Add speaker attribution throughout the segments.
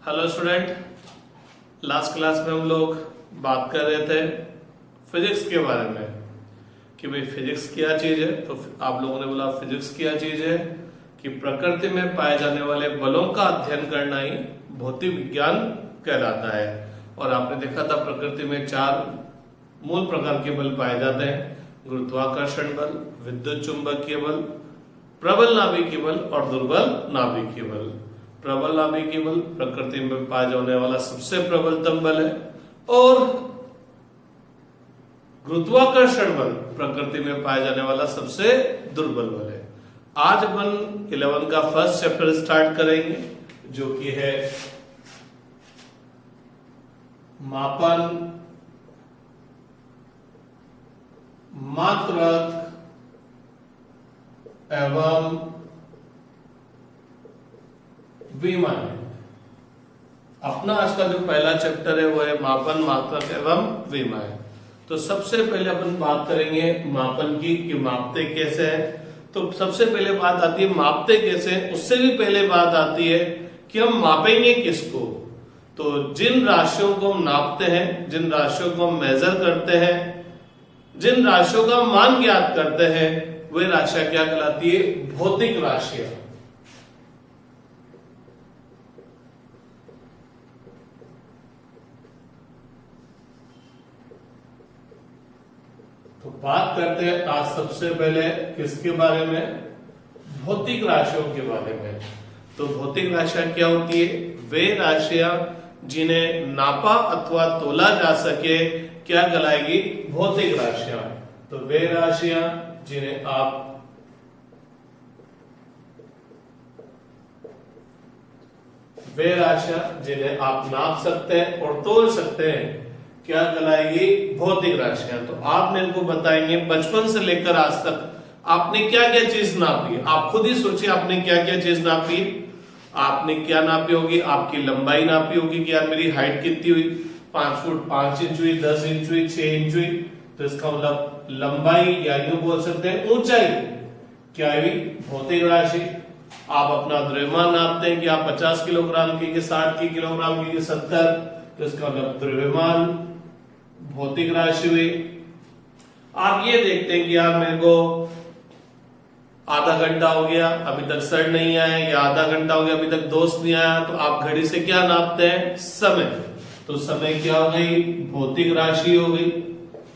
Speaker 1: Hello student, last class में हम लोग बात कर रहे थे फिजिक्स के बारे में कि भाई फिजिक्स क्या चीज है। तो आप लोगों ने बोला फिजिक्स क्या चीज है कि प्रकृति में पाए जाने वाले बलों का अध्ययन करना ही भौतिक विज्ञान कहलाता है। और आपने देखा था प्रकृति में 4 मूल प्रकार के बल पाए जाते हैं: गुरुत्वाकर्षण बल, विद्युत चुंबकीय बल, प्रबल नाभिकीय बल और दुर्बल नाभिकीय बल। प्रबल नाभिकीय बल प्रकृति में पाए जाने वाला सबसे प्रबलतम बल है और गुरुत्वाकर्षण बल प्रकृति में पाए जाने वाला सबसे दुर्बल बल है। आज अपन 11 का फर्स्ट चैप्टर स्टार्ट करेंगे जो कि है मापन, मात्रक एवं विमान। अपना आज का जो पहला चैप्टर है वो है मापन, मात्रक एवं विमान। तो सबसे पहले अपन बात करेंगे मापन की कि मापते कैसे है। तो सबसे पहले बात आती है मापते कैसे। उससे भी पहले बात आती है कि हम मापेंगे किसको। तो जिन राशियों को हम नापते हैं, जिन राशियों को हम मेजर करते हैं, जिन राशियों का मान ज्ञात करते हैं, वे राशियां क्या कहलाती है? भौतिक राशियां। तो बात करते हैं आज सबसे पहले किसके बारे में? भौतिक राशियों के बारे में। तो भौतिक राशियां क्या होती है? वे राशियां जिन्हें नापा अथवा तोला जा सके क्या कहलाएगी? भौतिक राशियां। तो वे राशियां जिन्हें आप नाप सकते हैं और तोल सकते हैं क्या कहलाएगी? भौतिक राशियां। तो आप मेरे को बताएंगे बचपन से लेकर आज तक आपने क्या क्या चीज नापी? आप खुद ही सोचिए आपने क्या क्या चीज नापी। आपने क्या नापी होगी? आपकी लंबाई नापी होगी कि यार मेरी हाइट कितनी हुई? 5 फुट 5 इंच हुई, 10 इंच हुई, 6 इंच हुई। तो इसका मतलब लंबाई या यूं बोल सकते हैं ऊंचाई क्या हुई? भौतिक राशि। आप अपना द्रव्यमान नापते हैं कि आप 50 किलोग्राम की, 60 किलोग्राम की, 70। तो इसका मतलब द्रव्यमान भौतिक राशि हुई। आप ये देखते हैं कि यार मेरे को आधा घंटा हो गया अभी तक सर नहीं आया, या आधा घंटा हो गया अभी तक दोस्त नहीं आया। तो आप घड़ी से क्या नापते हैं? समय। तो समय क्या हो गई? भौतिक राशि हो गई।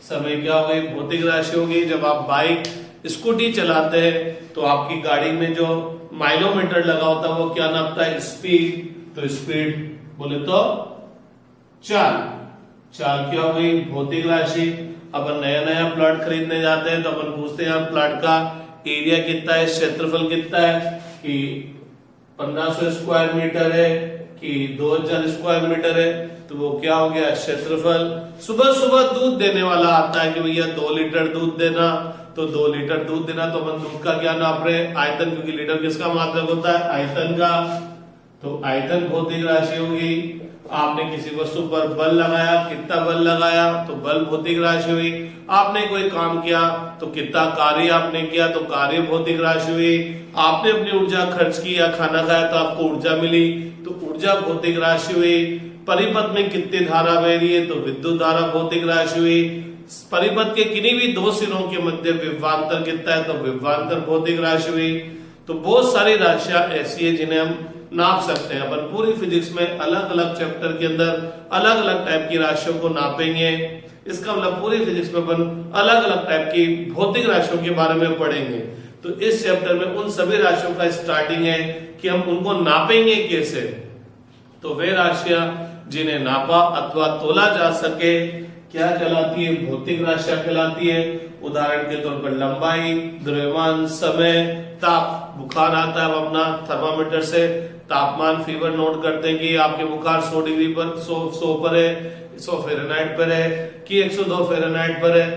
Speaker 1: समय क्या हो गई? भौतिक राशि हो गई। जब आप बाइक स्कूटी चलाते हैं तो आपकी गाड़ी में जो माइलोमीटर लगा होता है वो क्या नापता है? स्पीड। तो स्पीड बोले तो चाल। चाल क्या हो गई? भौतिक राशि। अपन नया नया प्लॉट खरीदने जाते हैं तो अपन पूछते हैं प्लॉट का एरिया कितना है, क्षेत्रफल कितना है, कि 1500 स्क्वायर मीटर है कि 2000 स्क्वायर मीटर है। तो वो क्या हो गया? क्षेत्रफल। सुबह सुबह दूध देने वाला आता है कि भैया 2 लीटर दूध देना। तो 2 लीटर दूध देना तो अपन दूध का क्या नाप रहे हैं? आयतन, क्योंकि लीटर किसका मात्रक होता है? आयतन का। तो आयतन भौतिक राशि होगी। आपने किसी वस्तु पर बल लगाया, कितना बल लगाया? तो बल भौतिक राशि हुई। आपने कोई काम किया तो कितना कार्य आपने किया? तो कार्य भौतिक राशि हुई। आपने अपनी ऊर्जा खर्च की या खाना खाया तो आपको ऊर्जा मिली, तो ऊर्जा भौतिक राशि हुई। परिपथ में कितनी धारा बह रही है? तो विद्युत धारा भौतिक राशि हुई। परिपथ के किन्हीं भी 2 सिरों के मध्य विभवांतर कितना है? तो विभवांतर भौतिक राशि हुई। तो बहुत सारी राशियां ऐसी है जिन्हें हम नाप सकते हैं। अपन पूरी फिजिक्स में अलग अलग चैप्टर के अंदर अलग अलग टाइप की राशियों को नापेंगे। इसका मतलब पूरी फिजिक्स में अपन अलग अलग टाइप की भौतिक राशियों के बारे में पढ़ेंगे। तो इस चैप्टर में उन सभी राशियों का स्टार्टिंग है कि हम उनको नापेंगे कैसे। तो वे राशियां जिन्हें नापा अथवा तोला जा सके क्या कहलाती है? भौतिक राशियां कहलाती है। उदाहरण के तौर पर लंबाई, द्रव्यमान, समय, ताप। बुखार आता है, अपना थर्मामीटर से तापमान, फीवर नोट करते हैं कि आपके बुखार 100 डिग्री पर 100 पर है, 100 फ़ारेनहाइट पर है कि 102 फ़ारेनहाइट पर है।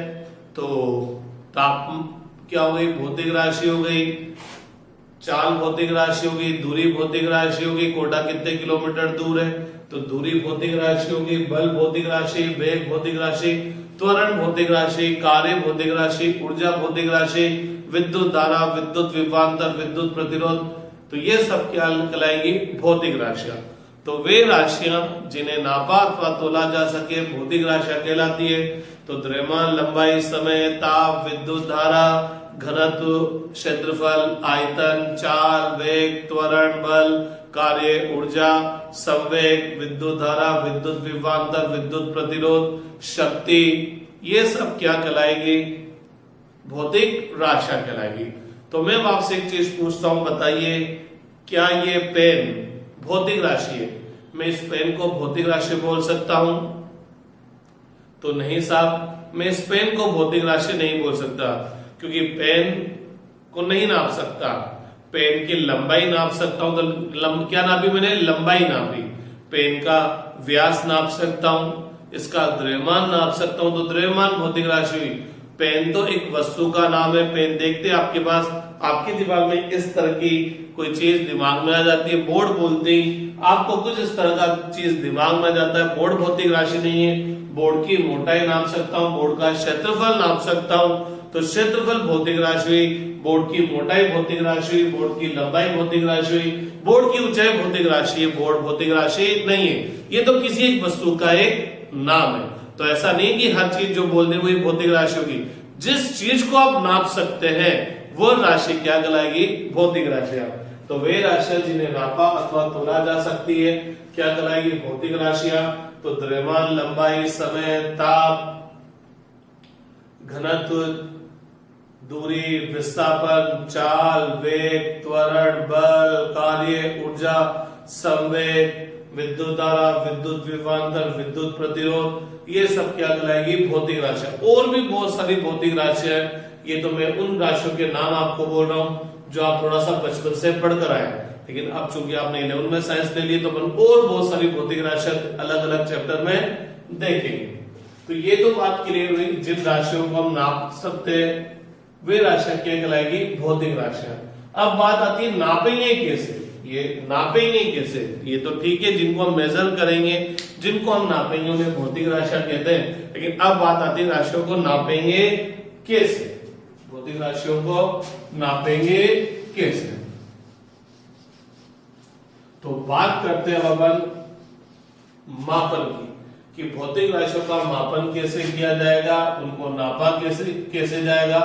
Speaker 1: तो ताप क्या हो गई? भौतिक राशि हो गई। चाल भौतिक राशि होगी, दूरी भौतिक राशि होगी, कोटा कितने किलोमीटर दूर है? तो दूरी भौतिक राशि होगी। बल भौतिक राशि, वेग भौतिक राशि, त्वरण भौतिक राशि, कार्य भौतिक राशि, ऊर्जा भौतिक राशि, विद्युत धारा, विद्युत विभवांतर, विद्युत प्रतिरोध। तो ये सब क्या कहलाएगी? भौतिक राशियां। तो वे राशियां जिन्हें नापा अथवा तोला जा सके भौतिक राशियां कहलाती है। तो द्रव्यमान, लंबाई, समय, ताप, विद्युत धारा, घनत्व, क्षेत्रफल, आयतन, चाल, वेग, त्वरण, बल, कार्य, ऊर्जा, संवेग, विद्युत धारा, विद्युत विभवांतर, विद्युत प्रतिरोध, शक्ति, ये सब क्या कहलाएगी? भौतिक राशियां कहलाएगी। तो मैं आपसे एक चीज पूछता हूं, बताइए क्या ये पेन भौतिक राशि है? मैं इस पेन को भौतिक राशि बोल सकता हूं? तो नहीं साहब, मैं इस पेन को भौतिक राशि नहीं बोल सकता, क्योंकि पेन को नहीं नाप सकता। पेन की लंबाई नाप सकता हूं, तो क्या नापी मैंने? लंबाई नापी। पेन का व्यास नाप सकता हूं, इसका द्रव्यमान नाप सकता हूं, तो द्रव्यमान भौतिक राशि हुई। पेन तो एक वस्तु का नाम है। पेन देखते आपके पास, आपके दिमाग में इस तरह की कोई चीज दिमाग में आ जाती है, बोर्ड बोलते ही आपको कुछ इस तरह का चीज दिमाग में आ जाता है। बोर्ड भौतिक राशि नहीं है। बोर्ड की मोटाई नाप सकता हूं, बोर्ड का क्षेत्रफल नाप सकता हूं, तो क्षेत्रफल भौतिक राशि हुई। बोर्ड की मोटाई भौतिक राशि हुई, बोर्ड की लंबाई भौतिक राशि हुई, बोर्ड की ऊंचाई भौतिक राशि है। बोर्ड भौतिक राशि नहीं है, ये तो किसी एक वस्तु का एक नाम है। तो ऐसा नहीं कि हर चीज जो बोल दे वही भौतिक राशि होगी। जिस चीज को आप नाप सकते हैं वो राशि क्या कहलाएगी? भौतिक राशियां। तो वे राशियां जिन्हें नापा अथवा तोला जा सकती है क्या कहलाएगी? भौतिक राशियां। तो द्रव्यमान, लंबाई, समय, ताप, घनत्व, दूरी, विस्थापन, चाल, वेग, त्वरण, बल, कार्य, ऊर्जा, संवेग, विद्युत धारा, विद्युत विभवांतर, विद्युत प्रतिरोध, ये सब क्या कहलाएगी? भौतिक राशियां। और भी बहुत सारी भौतिक राशियां हैं। ये तो मैं उन राशियों के नाम आपको बोल रहा हूं जो आप थोड़ा सा बचपन से पढ़कर आए, लेकिन अब चूंकि आपने 11 में साइंस ले लिए तो अपन और बहुत सारी भौतिक राशियां अलग अलग चैप्टर में देखेंगे। तो ये तो बात क्लियर हुई, जिन राशियों को हम नाप सकते हैं वे राशियां क्या कहलाएगी? भौतिक राशियां। अब बात आती है नापेंगे कैसे? ये नापेंगे कैसे? ये तो ठीक है, जिनको हम मेजर करेंगे, जिनको हम नापेंगे उन्हें भौतिक राशियां कहते हैं। लेकिन अब बात आती है राशियों को नापेंगे कैसे? भौतिक राशियों को नापेंगे कैसे? तो बात करते हैं अपन मापन की, कि भौतिक राशियों का मापन कैसे किया जाएगा, उनको नापा कैसे जाएगा।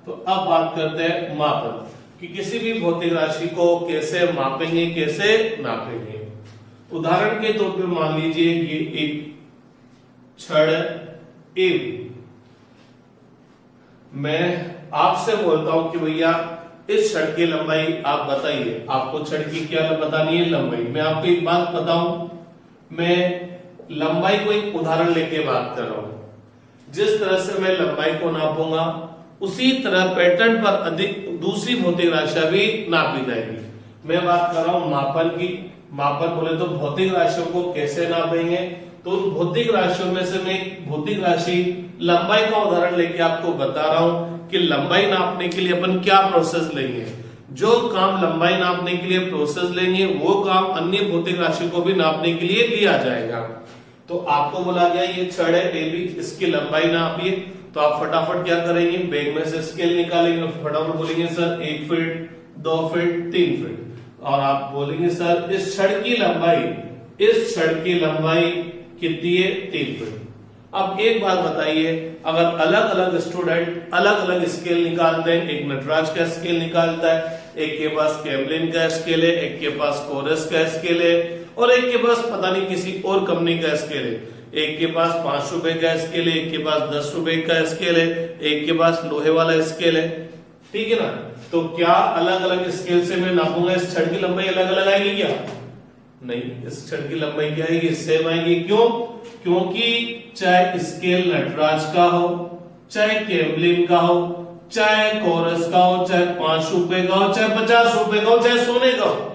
Speaker 1: तो अब बात करते हैं मापन, कि किसी भी भौतिक राशि को कैसे मापेंगे, कैसे नापेंगे। उदाहरण के तौर पे मान लीजिए ये एक छड़ ए, मैं आपसे बोलता हूं कि भैया इस छड़ की लंबाई आप बताइए। आपको छड़ की क्या बतानी है? लंबाई। मैं आपको एक बात बताऊं, मैं लंबाई को एक उदाहरण लेके बात कर रहा हूं। जिस तरह से मैं लंबाई को नापूंगा उसी तरह पैटर्न पर अधिक दूसरी भौतिक राशियां भी नापी जाएगी। मैं बात कर रहा हूं मापन की। मापन बोले तो भौतिक राशियों को कैसे नापेंगे, तो उन भौतिक राशियों में से मैं भौतिक राशि लंबाई का उदाहरण लेके आपको बता रहा हूं कि लंबाई नापने के लिए अपन क्या प्रोसेस लेंगे। जो काम लंबाई नापने के लिए प्रोसेस लेंगे वो काम अन्य भौतिक राशि को भी नापने के लिए लिया जाएगा। तो आपको बोला गया ये छड़ है ए बी, इसकी लंबाई नापिए, तो आप फटाफट क्या करेंगे? बैग में से स्केल निकालेंगे, फटाफट बोलेंगे सर 1 फीट, 2 फीट, 3 फीट, और आप बोलेंगे सर इस छड़ की लंबाई, इस छड़ की लंबाई कितनी है? 3 फीट। अब एक बात बताइए, अगर अलग अलग स्टूडेंट अलग अलग स्केल निकालते हैं, एक नटराज का स्केल निकालता है, एक के पास कैमलिन का स्केल है, एक के पास कोरस का स्केल है, और एक के पास पता नहीं किसी और कंपनी का स्केल है, एक के पास 5 रुपए का स्केल है, एक के पास 10 रुपए का स्केल है, एक के पास लोहे वाला स्केल है, ठीक है ना। तो क्या अलग अलग स्केल से मैं नापूंगा इस छड़ की लंबाई अलग अलग आएगी क्या? नहीं, इस छड़ की लंबाई क्या आएगी? सेम आएगी। क्यों? क्योंकि चाहे स्केल नटराज का हो, चाहे कैमलिन का हो, चाहे कोरस का हो, चाहे 5 रुपए का हो, चाहे 50 रुपए का हो, चाहे सोने का हो,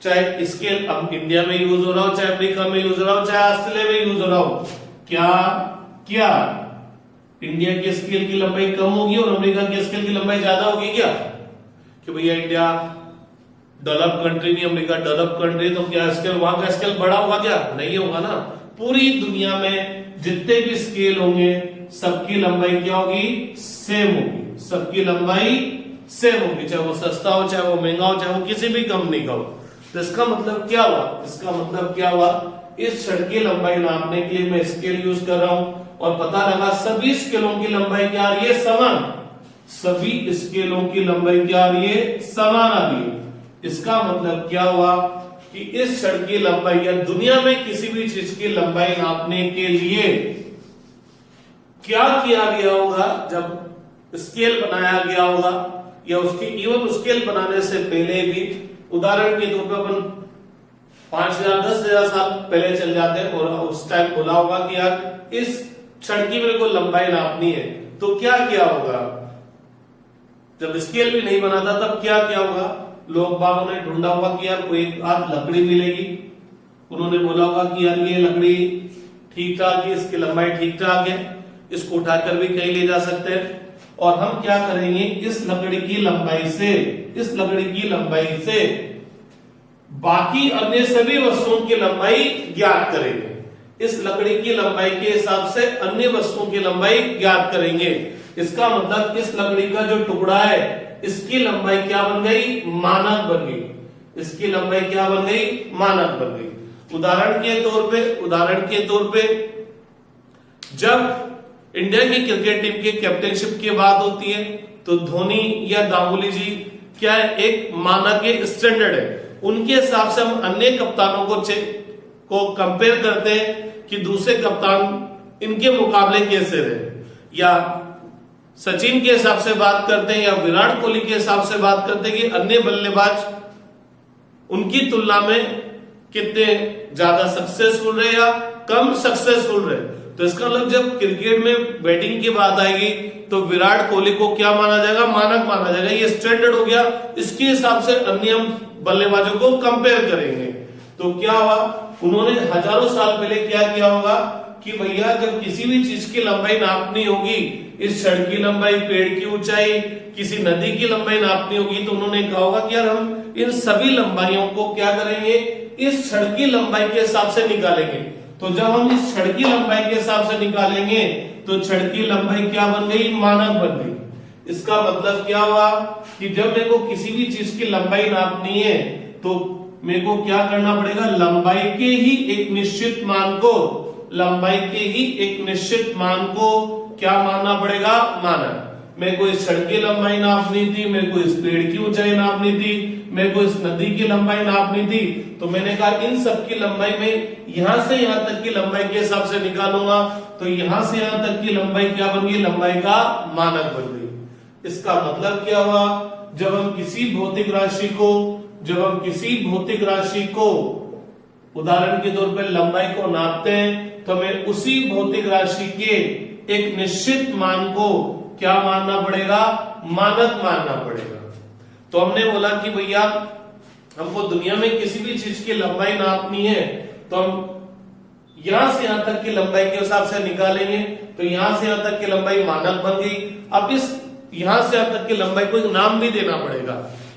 Speaker 1: चाहे स्केल अब इंडिया में यूज हो रहा हो, चाहे अमेरिका में यूज हो रहा हो, चाहे ऑस्ट्रेलिया में यूज हो रहा हो, क्या इंडिया के स्केल की लंबाई कम होगी और अमेरिका के स्केल की लंबाई ज्यादा होगी क्या? कि भैया इंडिया डेवलप कंट्री नहीं, अमेरिका डेवलप कंट्री, तो क्या स्केल वहां का स्केल बड़ा होगा क्या? नहीं होगा ना। पूरी दुनिया में जितने भी स्केल होंगे सबकी लंबाई क्या होगी? सेम होगी। सबकी लंबाई सेम होगी, चाहे वो सस्ता हो, चाहे वो महंगा हो, चाहे वो किसी भी कंपनी का हो। तो इसका मतलब क्या हुआ, इसका मतलब क्या हुआ, इस छड़ की लंबाई नापने के लिए मैं स्केल यूज कर रहा हूं और पता लगा सभी स्केलों की लंबाई क्या आ रही है, समान। सभी स्केलों की लंबाई क्या आ रही है, समान आ रही है। इसका मतलब क्या हुआ कि इस छड़ की लंबाई या दुनिया में किसी भी चीज की लंबाई नापने के लिए क्या किया गया होगा, जब स्केल बनाया गया होगा या उसकी इवन स्केल बनाने से पहले भी, उदाहरण के तौर पर अपन 5000 10,000 साल पहले चल जाते हैं और उस टाइम बोला होगा कि यार इस छड़ की मेरे को लंबाई नापनी है, तो क्या किया होगा, जब स्केल भी नहीं बना था तब क्या किया होगा, लोग बागों ने ढूंढा होगा कि यार कोई आध लकड़ी मिलेगी, उन्होंने बोला होगा कि यार ये लकड़ी ठीक ठाक है, इसकी लंबाई ठीक ठाक है, इसको उठाकर भी कहीं ले जा सकते हैं। और हम क्या करेंगे, इस लकड़ी की लंबाई से, इस लकड़ी की लंबाई से बाकी अन्य सभी वस्तुओं की लंबाई ज्ञात करेंगे। इस लकड़ी की लंबाई के हिसाब से अन्य वस्तुओं की लंबाई ज्ञात करेंगे। इसका मतलब इस लकड़ी का जो टुकड़ा है इसकी लंबाई क्या बन गई, मानक बन गई। इसकी लंबाई क्या बन गई, मानक बन गई। उदाहरण के तौर पे जब इंडिया की क्रिकेट टीम के कैप्टनशिप की बात होती है तो धोनी या गांगुली जी क्या है, एक मानक है, स्टैंडर्ड है। उनके हिसाब से हम अन्य कप्तानों को कंपेयर करते हैं कि दूसरे कप्तान इनके मुकाबले कैसे रहे, या सचिन के हिसाब से बात करते हैं या विराट कोहली के हिसाब से बात करते हैं कि अन्य बल्लेबाज उनकी तुलना में कितने ज्यादा सक्सेसफुल रहे या कम सक्सेसफुल रहे। तो इसका मतलब जब क्रिकेट में बैटिंग की बात आएगी तो विराट कोहली को क्या माना जाएगा, मानक माना जाएगा, ये स्टैंडर्ड हो गया। इसके हिसाब से अन्य हम बल्लेबाजों को कंपेयर करेंगे। तो क्या हुआ, उन्होंने हजारों साल पहले क्या किया होगा कि भैया जब किसी भी चीज की लंबाई नापनी होगी, इस छड़ की लंबाई, पेड़ की ऊंचाई, किसी नदी की लंबाई नापनी होगी, तो उन्होंने कहा होगा कि यार हम इन सभी लंबाइयों को क्या करेंगे, इस छड़ की लंबाई के हिसाब से निकालेंगे। तो जब हम इस छड़ की लंबाई के हिसाब से निकालेंगे तो छड़ की लंबाई क्या बन गई, मानक बन गई। इसका मतलब क्या हुआ कि जब मेरे को किसी भी चीज की लंबाई नापनी है तो मेरे को क्या करना पड़ेगा, लंबाई के ही एक निश्चित मान को, लंबाई के ही एक निश्चित मान को क्या मानना पड़ेगा, मानक। मेरे को इस छड़ की लंबाई नापनी थी, मेरे को इस पेड़ की ऊंचाई नापनी थी, मेरे को इस नदी की लंबाई नापनी थी, तो मैंने कहा इन सब की लंबाई में यहां से यहां तक की लंबाई के हिसाब से निकालूंगा। तो यहां से यहां तक की लंबाई क्या बन गई, लंबाई का मानक बन गई। इसका मतलब क्या हुआ, जब हम किसी भौतिक राशि को उदाहरण के तौर पर लंबाई को नापते हैं तो हमें उसी भौतिक राशि के एक निश्चित मान को क्या मानना पड़ेगा, मानक मानना पड़ेगा। तो हमने बोला कि भैया हमको दुनिया में किसी भी चीज की लंबाई नापनी है तो हम यहां से यहां तक की लंबाई के हिसाब से निकालेंगे। तो यहां से यहां तक की लंबाई मानक बन गई। अब इस यहां से यहां तक की लंबाई को एक नाम भी देना पड़ेगा,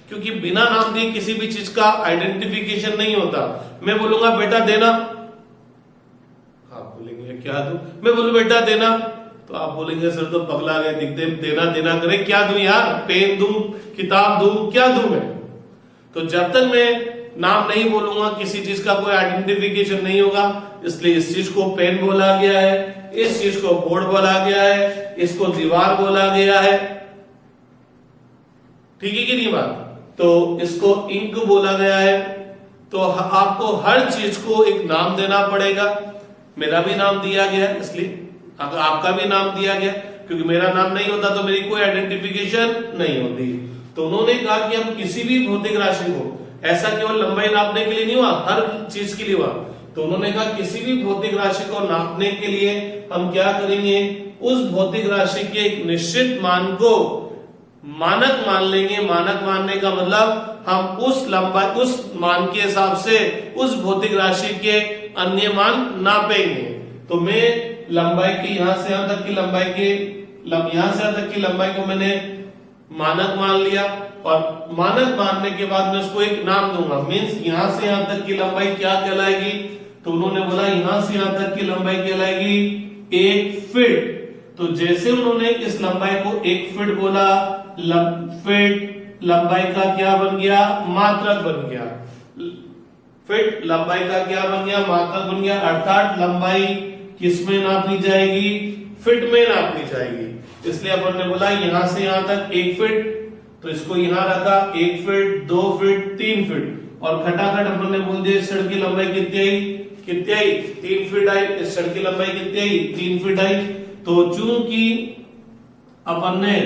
Speaker 1: क्योंकि बिना नाम दिए किसी भी चीज का आइडेंटिफिकेशन नहीं होता। मैं बोलूंगा बेटा देना, आप बोलेंगे क्या दूं, मैं बोलूं बेटा देना, तो आप बोलेंगे सर तो पगला गए दिखते, देना देना करे, क्या दूं यार, पेन दूं, किताब दूं, क्या दूं मैं। तो जब तक मैं नाम नहीं बोलूंगा किसी चीज का कोई आइडेंटिफिकेशन नहीं होगा। इसलिए इस चीज को पेन बोला गया है, इस चीज को बोर्ड बोला गया है, इसको दीवार बोला गया है, ठीक है कि नहीं बात। तो इसको इंक बोला गया है। तो आपको हर चीज को एक नाम देना पड़ेगा। मेरा भी नाम दिया गया है, इसलिए अगर आपका भी नाम दिया गया, क्योंकि मेरा नाम नहीं होता तो मेरी कोई आइडेंटिफिकेशन नहीं होती। तो उन्होंने कहा कि हम किसी भी भौतिक राशि को, ऐसा केवल लंबाई नापने के लिए नहीं हुआ, हर चीज के लिए हुआ। तो उन्होंने कहा किसी भी भौतिक राशि को नापने के लिए हम क्या करेंगे, उस भौतिक राशि के एक निश्चित मान को मानक मान लेंगे। मानक मानने का मतलब हम उस लंबाई, उस मान के हिसाब से उस भौतिक राशि के अन्य मान नापेंगे। तो मैं लंबाई की यहां से यहां तक की लंबाई के, यहां से यहां तक की लंबाई को मैंने मानक मान लिया, और मानक मानने के बाद मैं उसको एक नाम दूंगा। मीन्स यहां से यहां तक की लंबाई क्या कहलाएगी, तो उन्होंने बोला यहां से यहां तक की लंबाई कहलाएगी 1 फीट। तो जैसे उन्होंने इस लंबाई को 1 फीट बोला, फीट लंबाई का क्या बन गया, मात्रक बन गया। फिट लंबाई का क्या बन गया, मात्रक बन गया, अर्थात लंबाई किस में नापी जाएगी, फिट में नापी जाएगी। इसलिए अपन ने बोला यहां से यहां तक 1 फीट, तो इसको यहां रखा 1 फीट, 2 फीट, 3 फीट, और खटाखट अपन ने बोल दिया इस छड़ की लंबाई कितनी आई, 3 फीट आई। इस छड़ की लंबाई कितनी आई, 3 फीट आई। तो चूंकि अपन ने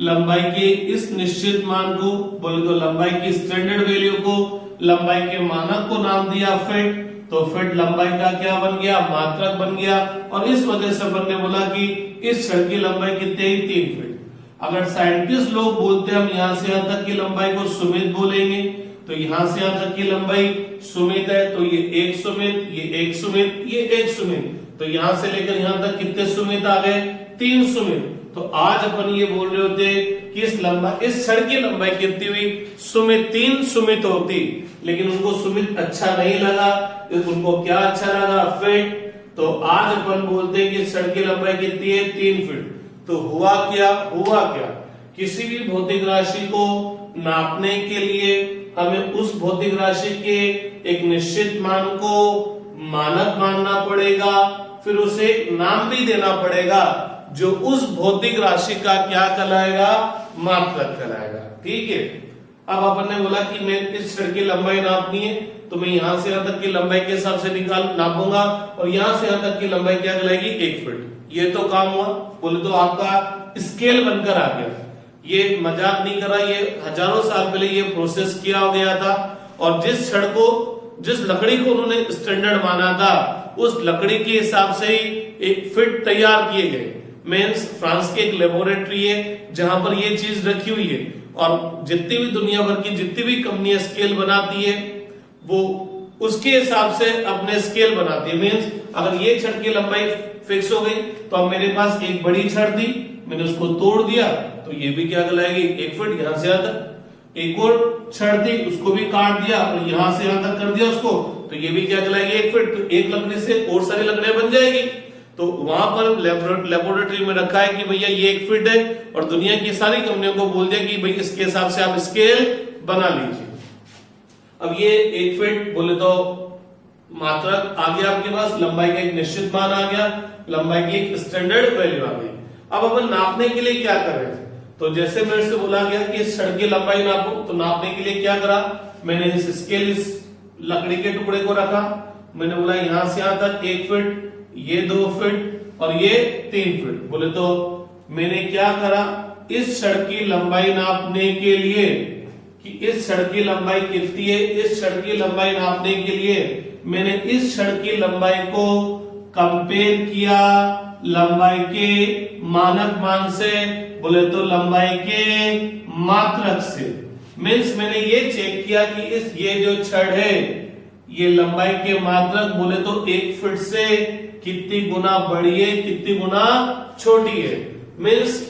Speaker 1: लंबाई के इस निश्चित मान को बोले तो लंबाई की स्टैंडर्ड वैल्यू को, लंबाई के मानक को नाम दिया फिट, तो फिट लंबाई का क्या बन गया, मात्रक बन गया। और इस वजह से अपन ने बोला कि इस छड़ की लंबाई कितनी आई, 3 फीट। अगर साइंटिस्ट लोग बोलते हम यहां से यहां तक की लंबाई को सुमित बोलेंगे, तो यहां से यहां तक की लंबाई सुमित है, तो ये 1 सुमित, ये 1 सुमित, ये 1 सुमित, तो यहां से लेकर यहां तक कितने सुमित आ गए, 3 सुमित। तो आज अपन ये बोल रहे होते कि इस छड़ की लंबाई कितनी हुई, सुमित, 3 सुमित होती, लेकिन उनको सुमित अच्छा नहीं लगा, उनको क्या अच्छा लगा, फिट। तो आज अपन बोलते हैं कि इस छड़ की लंबाई कितनी है, 3 फीट। तो हुआ क्या, किसी भी भौतिक राशि को नापने के लिए हमें उस भौतिक राशि के एक निश्चित मान को मानक मानना पड़ेगा, फिर उसे एक नाम भी देना पड़ेगा जो उस भौतिक राशि का क्या कहलाएगा, मात्रक कहलाएगा। ठीक है। अब अपन ने बोला कि मैं इस छड़ की लंबाई नापनी है, तो मैं यहां से यहां तक की लंबाई के हिसाब से नापूंगा, और यहां से यहां तक की लंबाई क्या कहलाएगी, 1 फीट। ये तो काम हुआ, बोले तो आपका स्केल बनकर आ गया। ये मजाक नहीं करा, ये हजारों साल पहले ये प्रोसेस किया गया था। और जिस छड़ को, जिस लकड़ी को उन्होंने स्टैंडर्ड माना था, उस लकड़ी के हिसाब से ही एक फिट तैयार किए गए। मीन्स फ्रांस की एक लेबोरेटरी है जहां पर ये चीज रखी हुई है, और जितनी भी दुनिया भर की जितनी भी कंपनियां स्केल बनाती है, वो उसके हिसाब से अपने स्केल बनाती है। मीन्स अगर ये छड़ की लंबाई फिक्स हो गई, तो अब मेरे पास एक बड़ी छड़ थी, मैंने उसको तोड़ दिया, तो ये भी क्या कहलाएगी, 1 फीट, यहां से यहां तक। एक और छड़ थी, उसको भी काट दिया और यहां से यहां तक कर दिया उसको, तो ये भी क्या कहलाएगी, 1 फीट। तो एक लकड़ी से और सारी लकड़ियां बन जाएगी। तो वहां पर लेबोरेटरी में रखा है कि भैया ये 1 फीट है, और दुनिया की सारी कंपनियों को बोल दिया कि भाई इसके हिसाब से आप स्केल बना लीजिए। अब ये 1 फीट बोले तो मात्रक आ गया आपके पास, लंबाई का एक निश्चित मान आ गया, लंबाई की एक स्टैंडर्ड वैल्यू आ गई। अब अपन नापने के लिए क्या कर रहे थे, तो जैसे मेरे से बोला गया कि इस छड़ की लंबाई नापो, तो नापने के लिए क्या करा, मैंने इस स्केल, इस लकड़ी के टुकड़े को रखा, मैंने बोला यहां से यहां तक 1 फीट, ये 2 फीट और ये 3 फीट। बोले तो मैंने क्या करा, इस छड़ की लंबाई नापने के लिए कि इस छड़ की लंबाई कितनी है, इस छड़ की लंबाई नापने के लिए मैंने इस छड़ की लंबाई को कंपेयर किया लंबाई के मानक मान से, बोले तो लंबाई के मात्रक से। मीन्स मैंने ये चेक किया कि ये जो छड़ है, ये लंबाई के मात्रक बोले तो 1 फीट से कितनी गुना बड़ी है, कितनी गुना छोटी है। मीन्स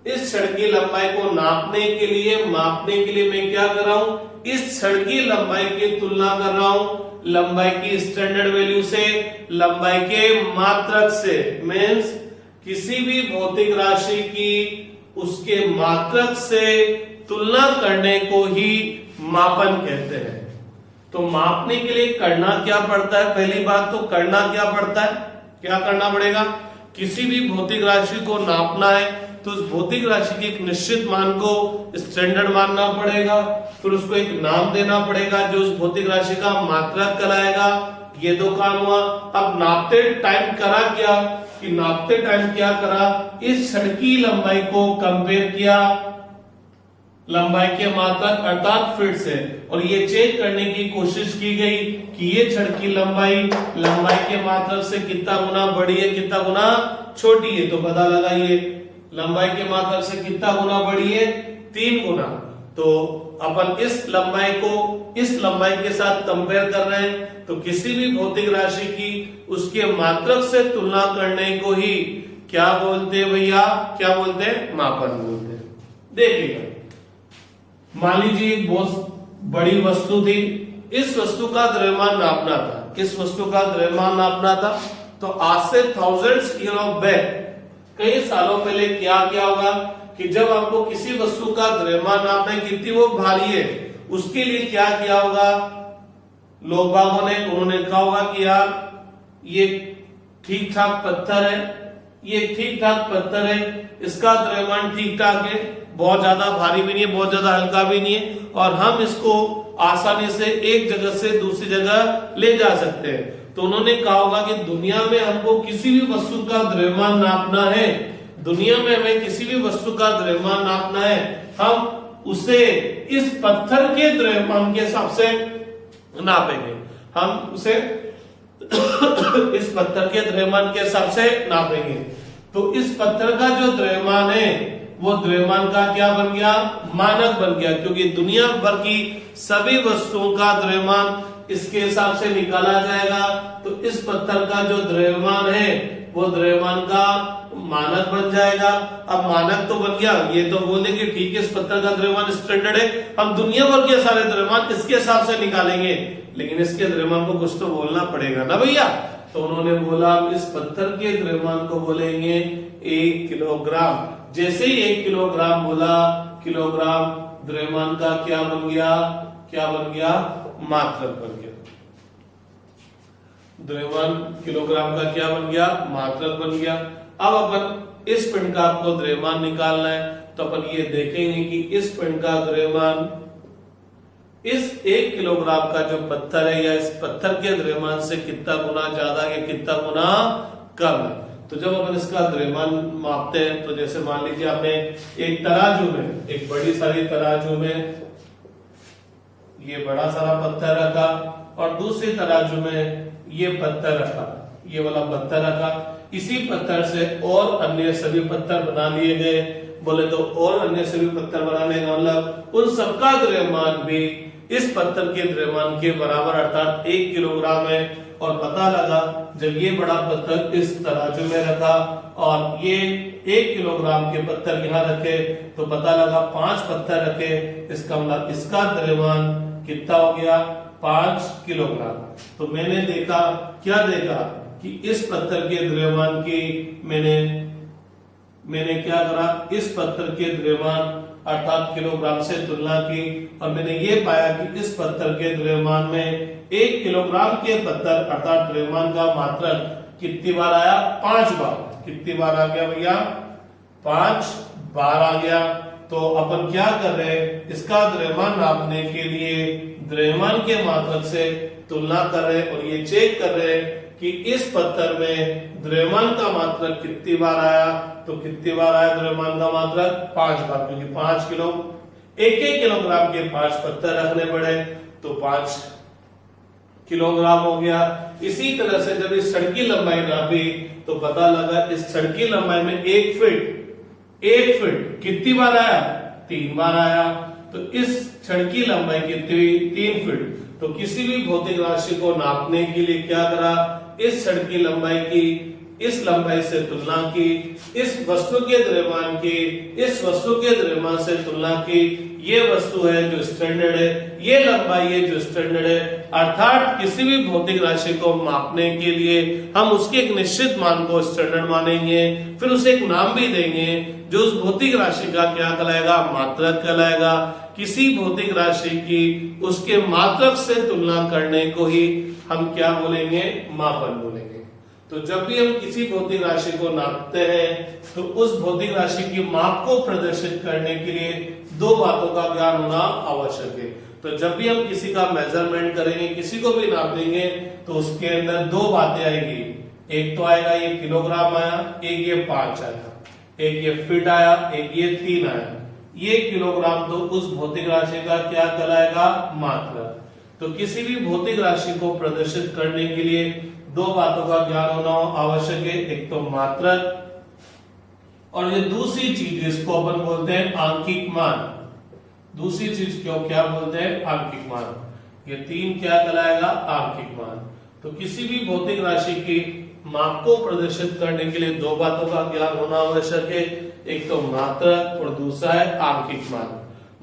Speaker 1: इस छड़ की लंबाई को नापने के लिए, मापने के लिए मैं क्या कर रहा हूं, इस छड़ की लंबाई की तुलना कर रहा हूं लंबाई की स्टैंडर्ड वैल्यू से, लंबाई के मात्रक से। मीन्स किसी भी भौतिक राशि की उसके मात्रक से तुलना करने को ही मापन कहते हैं। तो मापने के लिए करना क्या पड़ता है, पहली बात तो करना क्या पड़ता है, क्या करना पड़ेगा, किसी भी भौतिक राशि को नापना है तो उस भौतिक राशि के एक निश्चित मान को स्टैंडर्ड मानना पड़ेगा, फिर उसको एक नाम देना पड़ेगा जो उस भौतिक राशि का मात्रक कहलाएगा। ये दो काम हुआ। अब नापते टाइम करा क्या, कि नापते टाइम क्या करा, इस छड़ की लंबाई को कंपेयर किया लंबाई के मात्रक अर्थात फीट से, और ये चेक करने की कोशिश की गई कि ये छड़ की लंबाई लंबाई के मात्रक से कितना गुना बड़ी है, कितना गुना छोटी है। तो पता लगा ये लंबाई के मात्रक से कितना गुना बड़ी है, 3 गुना। तो अपन इस लंबाई को इस लंबाई के साथ कंपेयर कर रहे हैं, तो किसी भी भौतिक राशि की उसके मात्रक से तुलना करने को ही क्या बोलते हैं भैया, क्या बोलते हैं, मापन बोलते हैं। देखिएगा, मान लीजिए एक बहुत बड़ी वस्तु थी, इस वस्तु का द्रव्यमान नापना था, किस वस्तु का द्रव्यमान नापना था। तो आज से थाउजेंड्स ईयर ऑफ बैक, कई सालों पहले क्या होगा कि जब आपको किसी वस्तु का द्रव्यमान नापना है, कितनी वो भारी है, उसके लिए क्या किया होगा, लोग बागों ने उन्होंने कहा होगा कि यार ये ठीक ठाक पत्थर है, ये ठीक ठाक पत्थर है, इसका द्रव्यमान ठीक ठाक है, बहुत ज्यादा भारी भी नहीं है, बहुत ज्यादा हल्का भी नहीं है, और हम इसको आसानी से एक जगह से दूसरी जगह ले जा सकते हैं। तो उन्होंने कहा होगा कि दुनिया में हमको किसी भी वस्तु का द्रव्यमान नापना है, दुनिया में हमें किसी भी वस्तु का द्रव्यमान नापना है, हम उसे इस पत्थर के द्रव्यमान के हिसाब से नापेंगे, हम उसे इस पत्थर के द्रव्यमान के हिसाब से नापेंगे। तो इस पत्थर का जो द्रव्यमान है वो द्रव्यमान का क्या बन गया, मानक बन गया, क्योंकि दुनिया भर की सभी वस्तुओं का द्रव्यमान इसके हिसाब से निकाला जाएगा। तो इस पत्थर का जो द्रव्यमान है वो द्रव्यमान का मानक बन जाएगा। अब मानक तो बन गया, ये तो बोलेंगे ठीक है इस पत्थर का द्रव्यमान स्टैंडर्ड है, हम दुनिया भर के सारे द्रव्यमान इसके हिसाब से निकालेंगे, लेकिन इसके द्रव्यमान को कुछ तो बोलना पड़ेगा ना भैया। तो उन्होंने बोला इस पत्थर के द्रव्यमान को बोलेंगे 1 किलोग्राम। जैसे ही 1 किलोग्राम बोला, किलोग्राम द्रव्यमान का क्या बन गया, क्या बन गया, मात्रक बन गया। द्रव्यमान किलोग्राम का क्या बन गया, मात्रक बन गया। अब अपन इस पिंड का आपको द्रव्यमान निकालना है, तो अपन ये देखेंगे कि इस पिंड का द्रव्यमान इस 1 किलोग्राम का जो पत्थर है या इस पत्थर के द्रव्यमान से कितना गुना ज्यादा या कितना गुना कम है। तो जब अपन इसका द्रव्यमान मापते हैं, तो जैसे मान लीजिए आपने एक तराजू में, एक बड़ी सारी तराजू में ये बड़ा सारा पत्थर रखा और दूसरी तराजू में ये पत्थर रखा, ये वाला पत्थर रखा, इसी पत्थर से और अन्य सभी पत्थर बना लिए गए। बोले तो और अन्य सभी पत्थर बनाने का मतलब उन सबका द्रव्यमान भी इस पत्थर के द्रव्यमान के बराबर अर्थात 1 किलोग्राम है। और पता लगा जब ये बड़ा पत्थर इस तराजू में रखा और ये 1 किलोग्राम के पत्थर यहाँ रखे, तो पता लगा 5 पत्थर रखे, इसका मतलब इसका द्रव्यमान कितना हो गया, 5 किलोग्राम। तो मैंने देखा, क्या देखा कि इस पत्थर के द्रव्यमान की मैंने क्या करा, इस पत्थर के द्रव्यमान अर्थात किलोग्राम से तुलना की और मैंने ये पाया कि इस पत्थर के द्रव्यमान में 1 किलोग्राम के पत्थर अर्थात द्रव्यमान का मात्रक कितनी बार आया, 5 बार। कितनी बार आ गया भैया, 5 बार आ गया। तो अपन क्या कर रहे हैं, इसका द्रव्यमान नापने के लिए द्रव्यमान के मात्रक से तुलना कर रहे हैं और ये चेक कर रहे हैं कि इस पत्थर में द्रव्यमान का मात्रक कितनी बार आया। तो कितनी बार आया द्रव्यमान का मात्रक, 5 बार, क्योंकि 5 किलो 1 किलोग्राम के 5 पत्थर रखने पड़े, तो 5 किलोग्राम हो गया। इसी तरह से जब इस छड़ की लंबाई नापी तो पता लगा इस छड़ की लंबाई में 1 फीट कितनी बार आया, 3 बार आया। तो इस छड़ की लंबाई कितनी हुई, 3 फीट। तो किसी भी भौतिक राशि को नापने के लिए क्या करा, इस छड़ की लंबाई की इस लंबाई से तुलना की, इस वस्तु के द्रव्यमान की इस वस्तु के द्रव्यमान से तुलना की। ये वस्तु है जो स्टैंडर्ड है, ये लंबाई है जो स्टैंडर्ड है। अर्थात किसी भी भौतिक राशि को मापने के लिए हम उसके एक निश्चित मान को स्टैंडर्ड मानेंगे, फिर उसे एक नाम भी देंगे जो उस भौतिक राशि का क्या कहलाएगा, मात्रक कहलाएगा। किसी भौतिक राशि की उसके मात्रक से तुलना करने को ही हम क्या बोलेंगे, मापन बोलेंगे। तो जब भी हम किसी भौतिक राशि को नापते हैं तो उस भौतिक राशि की माप को प्रदर्शित करने के लिए 2 बातों का ज्ञान होना आवश्यक है। तो जब भी हम किसी का मेजरमेंट करेंगे, किसी को भी नापेंगे, तो उसके अंदर 2 बातें आएगी। एक तो आएगा ये किलोग्राम आया, एक ये 5 आया, एक ये फीट आया, एक ये 3 आया। ये किलोग्राम तो उस भौतिक राशि का क्या कहलाएगा, मात्रक। तो किसी भी भौतिक राशि को प्रदर्शित करने के लिए 2 बातों का ज्ञान होना आवश्यक है, एक तो मात्रक और ये दूसरी चीज जिसको अपन बोलते हैं आंकिक मान। दूसरी चीज क्यों क्या बोलते हैं, आंकिक मान। ये 3 क्या कहलाएगा, आंकिक मान। तो किसी भी भौतिक राशि की माप को प्रदर्शित करने के लिए 2 बातों का ज्ञान होना आवश्यक है, एक तो मात्रक और दूसरा है आंकिक मान।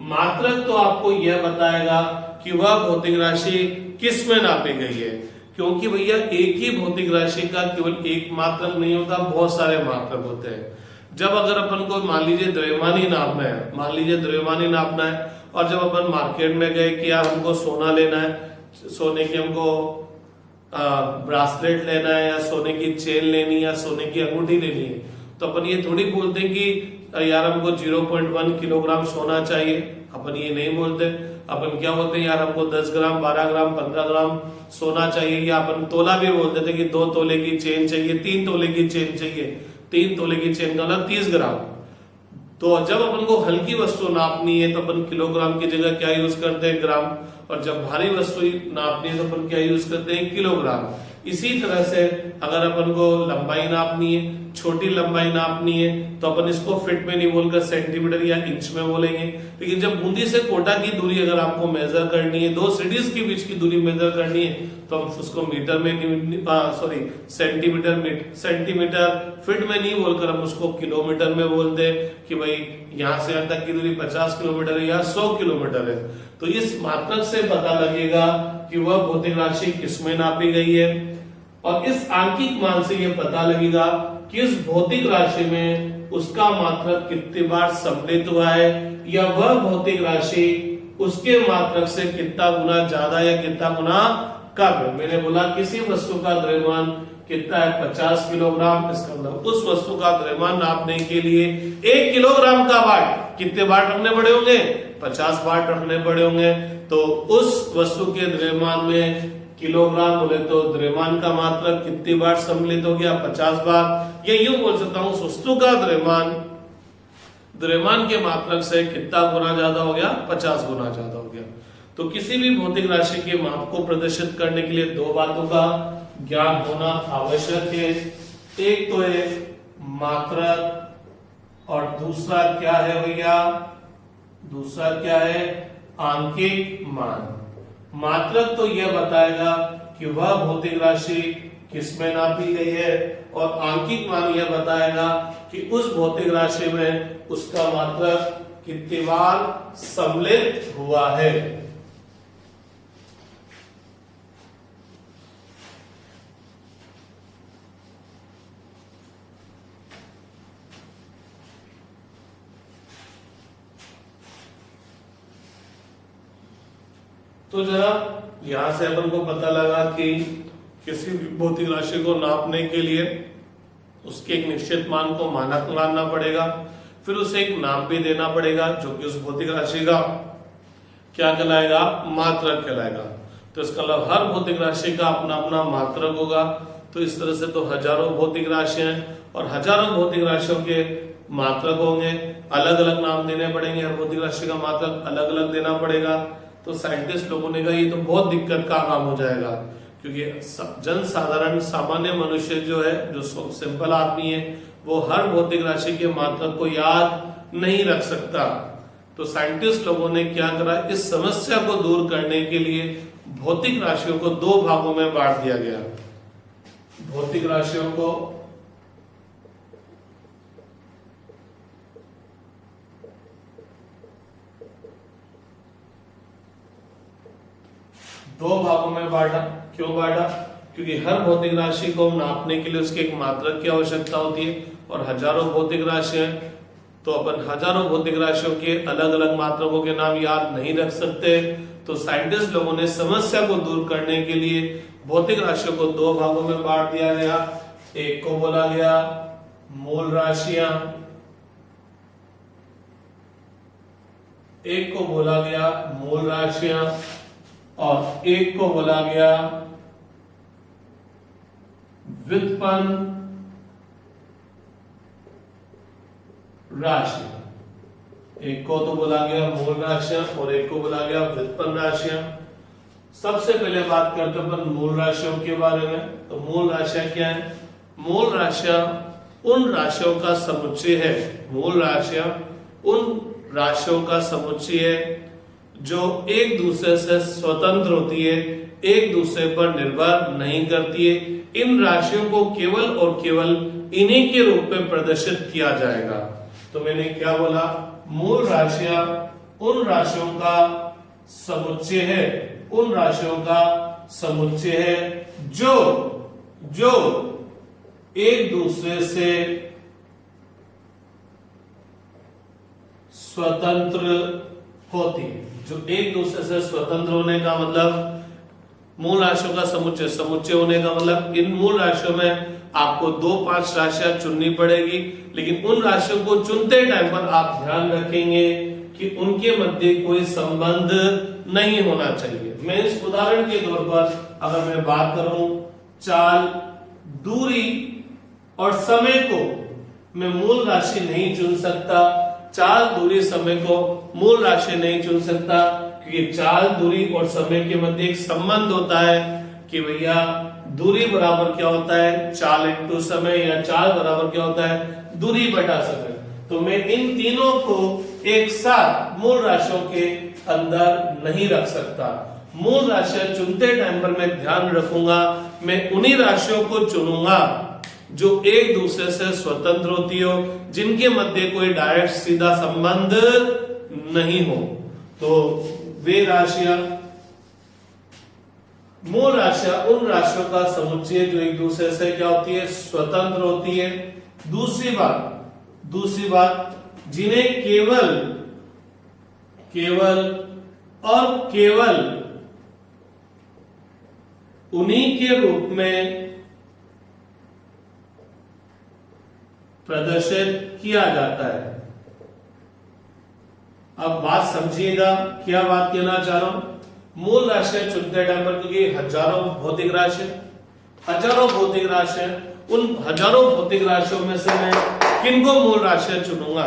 Speaker 1: मात्रक तो आपको यह बताएगा कि वह भौतिक राशि किस में नापी गई है, क्योंकि भैया एक ही भौतिक राशि का केवल एक मात्रक नहीं होता, बहुत सारे मात्रक होते हैं। जब अगर अपन को मान लीजिए द्रव्यमान ही नापना है, मान लीजिए द्रव्यमान ही नापना है, और जब अपन मार्केट में गए कि यार हमको सोना लेना है, सोने की हमको ब्रासलेट लेना है या सोने की चेन लेनी है या सोने की अंगूठी लेनी है, तो अपन ये थोड़ी बोलते हैं कि यार हमको 0.1 किलोग्राम सोना चाहिए। अपन ये नहीं बोलते। अपन क्या बोलते हैं, यार हमको 10 ग्राम 12 ग्राम 15 ग्राम सोना चाहिए, या अपन तोला भी बोलते थे कि 2 तोले की चेन चाहिए, 3 तोले की चेन चाहिए। 3 तोले की चेन का मतलब 30 ग्राम। तो जब अपन को हल्की वस्तु नापनी है तो अपन किलोग्राम की जगह क्या यूज करते हैं, ग्राम। और जब भारी वस्तु नापनी है तो अपन क्या यूज करते हैं, किलोग्राम। इसी तरह से अगर अपन को लंबाई नापनी है, छोटी लंबाई नापनी है, तो अपन इसको फीट में नहीं बोलकर सेंटीमीटर या इंच में बोलेंगे। लेकिन जब बूंदी से कोटा की दूरी अगर आपको मेजर करनी है, 2 सिटीज के बीच की दूरी मेजर करनी है, तो हम उसको मीटर में सेंटीमीटर फीट में नहीं बोलकर हम उसको किलोमीटर में बोलते हैं कि भाई यहाँ से यहाँ तक की दूरी 50 किलोमीटर है या 100 किलोमीटर है। तो इस मात्रक से पता लगेगा कि वह भौतिक राशि किसमें नापी गई है, और इस आंकिक मान से यह पता लगेगा कि इस भौतिक राशि में उसका मात्रक कितनी बार सम्मिलित हुआ है, या वह भौतिक राशि उसके मात्रक से कितना गुना ज्यादा या कितना गुना कम है। मैंने बोला किसी वस्तु का द्रव्यमान कितना है, 50 किलोग्राम। इसका मतलब उस वस्तु का द्रव्यमान नापने के लिए 1 किलोग्राम का वाट कितने वाट रखने पड़े होंगे, 50 वाट रखने पड़े होंगे। तो उस वस्तु के द्रव्यमान में किलोग्राम बोले तो द्रव्यमान का मात्रक कितनी बार सम्मिलित हो गया, 50 बार। ये यूं बोल सकता हूं उस वस्तु का द्रव्यमान के मात्रक से कितना गुना ज्यादा हो गया, 50 गुना ज्यादा हो गया। तो किसी भी भौतिक राशि के माप को प्रदर्शित करने के लिए 2 बातों का ज्ञान होना आवश्यक है। एक तो है मात्रक, और दूसरा क्या है भैया, दूसरा क्या है, आंकिक मान। मात्रक तो यह बताएगा कि वह भौतिक राशि किसमें नापी गई है, और आंकिक मान यह बताएगा कि उस भौतिक राशि में उसका मात्रक कितनी बार सम्मिलित हुआ है। तो जरा यहां से अपन को पता लगा कि किसी भी भौतिक राशि को नापने के लिए उसके एक निश्चित मान को मानक मानना पड़ेगा, फिर उसे एक नाम भी देना पड़ेगा जो कि उस भौतिक राशि का क्या कहलाएगा, मात्रक कहलाएगा। तो इसका मतलब हर भौतिक राशि का अपना अपना मात्रक होगा। तो इस तरह से तो हजारों भौतिक राशियां हैं और हजारों भौतिक राशियों के मात्रक होंगे, अलग अलग नाम देने पड़ेंगे, हर भौतिक राशि का मात्रक अलग अलग देना पड़ेगा। तो साइंटिस्ट लोगों ने कहा ये तो बहुत दिक्कत का काम हो जाएगा, क्योंकि जन साधारण सामान्य मनुष्य जो है, जो सिंपल आदमी है, वो हर भौतिक राशि के मात्रक को याद नहीं रख सकता। तो साइंटिस्ट लोगों ने क्या करा, इस समस्या को दूर करने के लिए भौतिक राशियों को 2 भागों में बांट दिया गया। भौतिक राशियों को दो भागों में बांटा। क्यों बांटा? क्योंकि हर भौतिक राशि को नापने के लिए उसके एक मात्रक की आवश्यकता होती है, और हजारों भौतिक राशियां, तो अपन हजारों भौतिक राशियों के अलग अलग मात्रकों के नाम याद नहीं रख सकते। तो साइंटिस्ट लोगों ने समस्या को दूर करने के लिए भौतिक राशियों को 2 भागों में बांट दिया गया। एक को बोला गया मूल राशियां, एक को बोला गया मूल राशियां, और एक को बोला गया व्युत्पन्न राशि। एक को तो बोला गया मूल राशियां और एक को बोला गया व्युत्पन्न राशियां। सबसे पहले बात करते हैं अपन मूल राशियों के बारे में। तो मूल राशियां क्या है? मूल राशियां उन राशियों का समुच्चय है, मूल राशियां उन राशियों का समुच्चय है जो एक दूसरे से स्वतंत्र होती है, एक दूसरे पर निर्भर नहीं करती है। इन राशियों को केवल और केवल इन्हीं के रूप में प्रदर्शित किया जाएगा। तो मैंने क्या बोला, मूल राशियां उन राशियों का समुच्चय है, उन राशियों का समुच्चय है जो एक दूसरे से स्वतंत्र होती है। जो एक दूसरे से स्वतंत्र होने का मतलब, मूल राशियों का समुच्चय, समुच्चय होने का मतलब इन मूल राशियों में आपको 2-5 राशियां चुननी पड़ेगी, लेकिन उन राशियों को चुनते टाइम पर आप ध्यान रखेंगे कि उनके मध्य कोई संबंध नहीं होना चाहिए। मैं इस उदाहरण के तौर पर अगर मैं बात करूं, चाल, दूरी और समय को मैं मूल राशि नहीं चुन सकता। चाल, दूरी, समय को मूल राशि नहीं चुन सकता, क्योंकि चाल, दूरी और समय के मध्य एक संबंध होता है कि भैया दूरी बराबर क्या होता है, चाल इंटू समय, या चाल बराबर क्या होता है, दूरी बटा समय। तो मैं इन तीनों को एक साथ मूल राशियों के अंदर नहीं रख सकता। मूल राशियां चुनते टाइम पर मैं ध्यान रखूंगा, मैं उन्हीं राशियों को चुनूंगा जो एक दूसरे से स्वतंत्र होती हो, जिनके मध्य कोई डायरेक्ट सीधा संबंध नहीं हो। तो वे राशियां, मूल राशियां उन राशियों का समुच्चय जो एक दूसरे से क्या होती है, स्वतंत्र होती है। दूसरी बात जिन्हें केवल और केवल उन्हीं के रूप में प्रदर्शित किया जाता है। अब बात समझिएगा, क्या बात कहना चाह रहा हूं। मूल राशियां चुनते टाइम पर, क्योंकि हजारों भौतिक राशियां, उन हजारों भौतिक राशियों में से मैं किनको मूल राशियां चुनूंगा।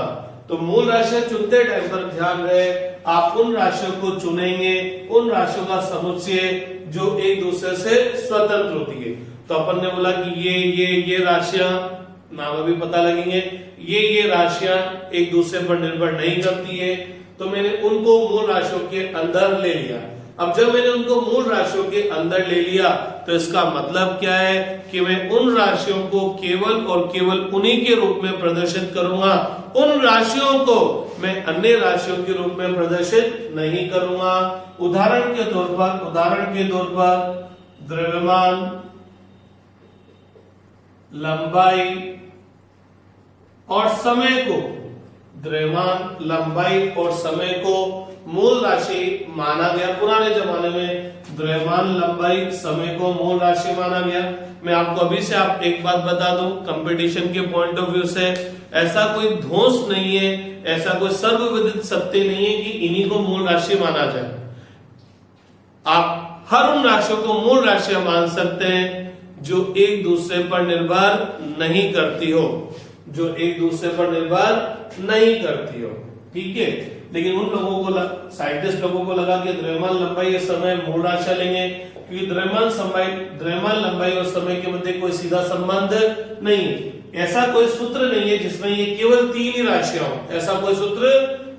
Speaker 1: तो मूल राशियां चुनते टाइम पर ध्यान रहे, आप उन राशियों को चुनेंगे, उन राशियों का समुच्चय जो एक दूसरे से स्वतंत्र होती है। तो अपन ने बोला कि ये राशियां, नाम अभी पता लगेंगे, ये राशियां एक दूसरे पर निर्भर नहीं करती है, तो मैंने उनको मूल राशियों के अंदर ले लिया। अब जब मैंने उनको मूल राशियों के अंदर ले लिया, तो इसका मतलब क्या है कि मैं उन राशियों को केवल और केवल उन्हीं के रूप में प्रदर्शित करूंगा। उन राशियों को मैं अन्य राशियों के रूप में प्रदर्शित नहीं करूंगा। उदाहरण के तौर पर द्रव्यमान, लंबाई और समय को, द्रव्यमान, लंबाई और समय को मूल राशि माना गया। पुराने जमाने में द्रव्यमान, लंबाई, समय को मूल राशि माना गया। मैं आपको अभी से एक बात बता दूं, कंपटीशन के पॉइंट ऑफ व्यू से ऐसा कोई ध्वंस नहीं है, ऐसा कोई सर्वविदित सत्य नहीं है कि इन्हीं को मूल राशि माना जाए। आप हर उन राशियों को मूल राशियां मान सकते हैं जो एक दूसरे पर निर्भर नहीं करती हो, ठीक है। लेकिन उन लोगों को, साइंटिस्ट लोगों को लगा कि द्रव्यमान, लंबाई और समय मूल राशियां लेंगे, क्योंकि द्रव्यमान, लंबाई और समय के मध्य कोई सीधा संबंध नहीं है। ऐसा कोई सूत्र नहीं है जिसमें ये केवल 3 ही राशियां हो, ऐसा कोई सूत्र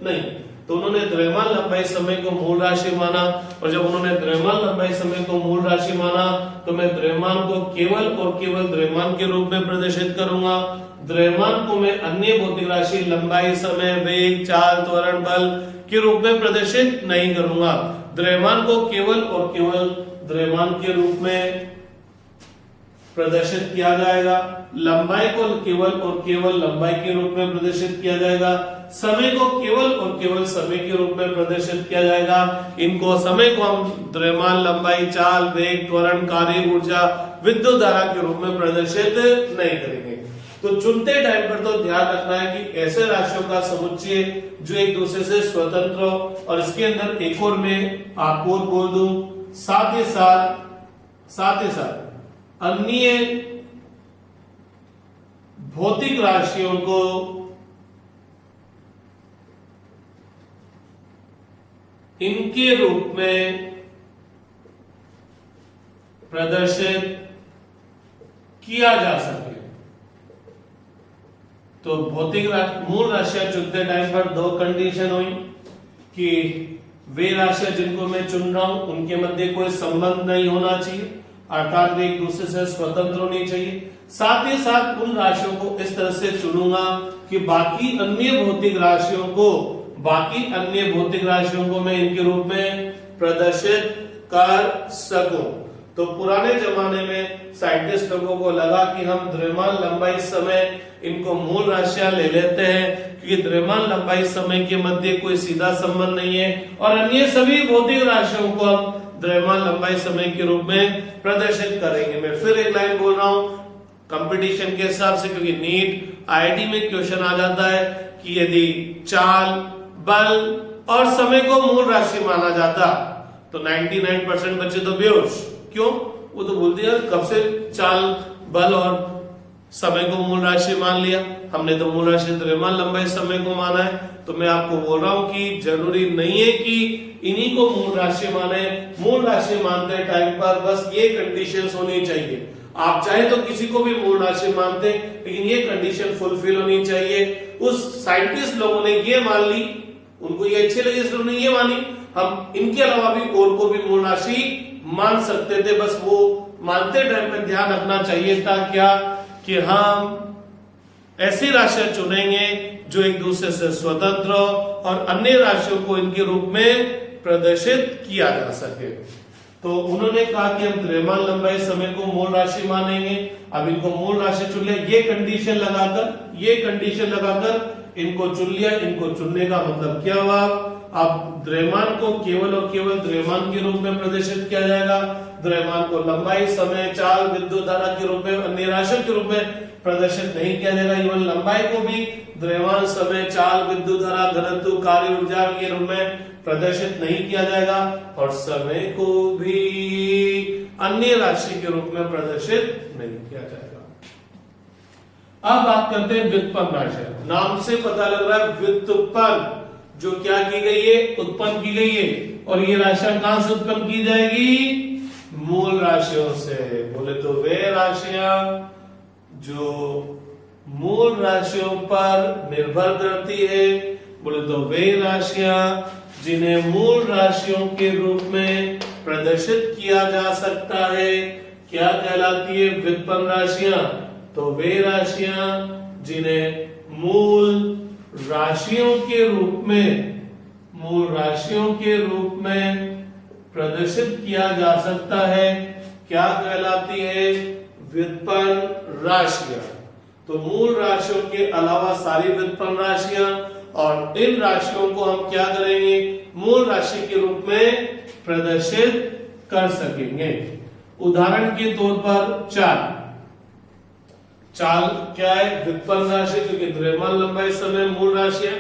Speaker 1: नहीं। तो उन्होंने द्रव्यमान, लंबाई, समय को मूल राशि माना, और जब उन्होंने द्रव्यमान, लंबाई, समय को मूल राशि माना, तो मैं द्रव्यमान को केवल और केवल द्रव्यमान के रूप में प्रदर्शित करूंगा। द्रव्यमान को मैं अन्य भौतिक राशि लंबाई, समय, वेग, चाल, त्वरण, बल के रूप में प्रदर्शित नहीं करूंगा। द्रव्यमान को केवल और केवल द्रव्यमान के रूप में प्रदर्शित किया जाएगा, लंबाई को केवल और केवल लंबाई के रूप में प्रदर्शित किया जाएगा, समय को केवल और केवल समय के रूप में प्रदर्शित किया जाएगा। इनको, समय को हम द्रव्यमान, लंबाई, चाल, वेग, त्वरण, कार्य ऊर्जा, विद्युत धारा के रूप में प्रदर्शित नहीं करेंगे। तो चुनते टाइम पर तो ध्यान रखना है कि ऐसे राशियों का समुच्चय जो एक दूसरे से स्वतंत्र हो, और इसके अंदर एक और मैं आपको बोल दूं, साथ ही साथ अन्य भौतिक राशियों को इनके रूप में प्रदर्शित किया जा सके। तो मूल राशियां चुनते टाइम पर 2 कंडीशन हुई कि वे राशियां जिनको मैं चुन रहा हूं उनके मध्य कोई संबंध नहीं होना चाहिए, अर्थात वे एक दूसरे से स्वतंत्र होनी चाहिए। साथ ही साथ उन राशियों को इस तरह से चुनूंगा कि बाकी अन्य भौतिक राशियों को मैं इनके रूप में प्रदर्शित कर सकूं। तो पुराने जमाने में साइंटिस्ट लोगों को लगा कि हम द्रव्यमान, लंबाई, समय इनको मूल राशियां ले लेते हैं, क्योंकि द्रव्यमान, लंबाई, समय के मध्य कोई सीधा संबंध नहीं है, और अन्य सभी भौतिक राशियों को हम द्रव्यमान लंबाई समय के रूप में प्रदर्शित करेंगे। मैं फिर एक लाइन बोल रहा हूं कंपटीशन के हिसाब से, क्योंकि नीट आईआईटी में क्वेश्चन आ जाता है कि यदि चाल, बल और समय को मूल राशि माना जाता तो 99% बच्चे तो बेहोश। क्यों? वो तो बोल दिया कब से चाल, बल और समय को मूल राशि मान लिया, हमने तो मूल राशि द्रव्यमान लंबाई समय को माना है। तो मैं आपको बोल रहा हूं कि जरूरी नहीं है कि इन्हीं को मूल राशि माने। मूल राशि मानते टाइम पर बस ये कंडीशंस होनी चाहिए। आप चाहे तो किसी को भी मूल राशि मानते, लेकिन ये कंडीशन फुलफिल होनी चाहिए। उस साइंटिस्ट लोगों ने ये मान ली, उनको ये अच्छी लगी इसलिए उन्होंने ये मानी। हम इनके अलावा भी और को भी मूल राशि मान सकते थे, बस वो मानते टाइम में ध्यान रखना चाहिए था क्या कि हम ऐसी राशियां चुनेंगे जो एक दूसरे से स्वतंत्र और अन्य राशियों को इनके रूप में प्रदर्शित किया जा सके। तो उन्होंने कहा कि हम द्रव्यमान लंबाई समय को मूल राशि मानेंगे। अब इनको मूल राशि चुन लिया, ये कंडीशन लगाकर इनको चुन लिया। इनको चुनने का मतलब क्या हुआ? अब द्रव्यमान को केवल और केवल द्रव्यमान के रूप में प्रदर्शित किया जाएगा। द्रव्यमान को लंबाई, समय, चाल, विद्युत धारा के रूप में, अन्य राशियों के रूप में प्रदर्शित नहीं किया जाएगा। इवन लंबाई को भी द्रव्यमान, समय, चाल, विद्युत धारा, घनत्व, कार्य ऊर्जा के रूप में प्रदर्शित नहीं किया जाएगा। और समय को भी अन्य राशि के रूप में प्रदर्शित नहीं किया जाएगा। अब बात करते हैं व्युत्पन्न राशियां। नाम से पता लग रहा है व्युत्पन्न, जो क्या की गई है? उत्पन्न की गई है। और ये राशियां कहां से उत्पन्न की जाएगी? मूल राशियों से। बोले तो वे राशियां जो मूल राशियों पर निर्भर करती है। बोले तो वे राशियां जिन्हें मूल राशियों के रूप में प्रदर्शित किया जा सकता है क्या कहलाती है? व्युत्पन्न राशियां। तो वे राशियां जिन्हें मूल राशियों के रूप में प्रदर्शित किया जा सकता है क्या कहलाती है? व्युत्पन्न राशियां। तो मूल राशियों के अलावा सारी व्युत्पन्न राशियां, और इन राशियों को हम क्या करेंगे? मूल राशि के रूप में प्रदर्शित कर सकेंगे। उदाहरण के तौर पर चाल क्या है? व्युत्पन्न राशि, क्योंकि द्रव्यमान लंबाई समय मूल राशि है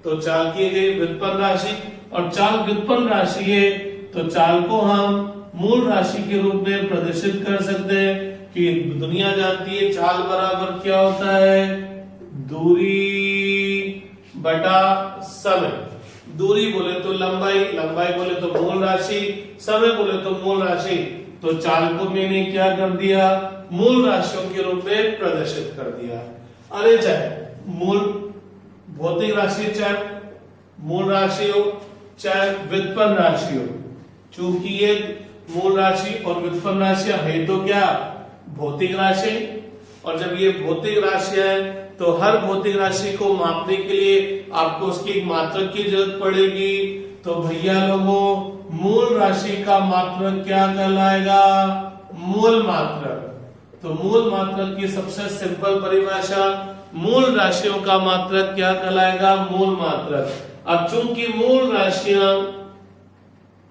Speaker 1: तो चाल की गई व्युत्पन्न राशि। और चाल व्युत्पन्न राशि है तो चाल को हम मूल राशि के रूप में प्रदर्शित कर सकते हैं कि दुनिया जानती है चाल बराबर क्या होता है? दूरी बटा समय। दूरी बोले तो लंबाई बोले तो मूल राशि, समय बोले तो मूल राशि। तो चाल को मैंने क्या कर दिया? मूल राशियों के रूप में प्रदर्शित कर दिया। अरे चाहे मूल भौतिक राशि, चाहे मूल राशि हो, चाहे व्युत्पन्न राशि हो, चूंकि ये मूल राशि और व्युत्पन्न राशियां है तो क्या? भौतिक राशि। और जब ये भौतिक राशि है तो हर भौतिक राशि को मापने के लिए आपको उसकी एक मात्रक की जरूरत पड़ेगी। तो भैया लोगों, मूल राशि का मात्रक क्या कहलाएगा? मूल मात्रक। तो मूल मात्रक की सबसे सिंपल परिभाषा, मूल राशियों का मात्रक क्या कहलाएगा? मूल मात्रक। अब चूंकि मूल राशियां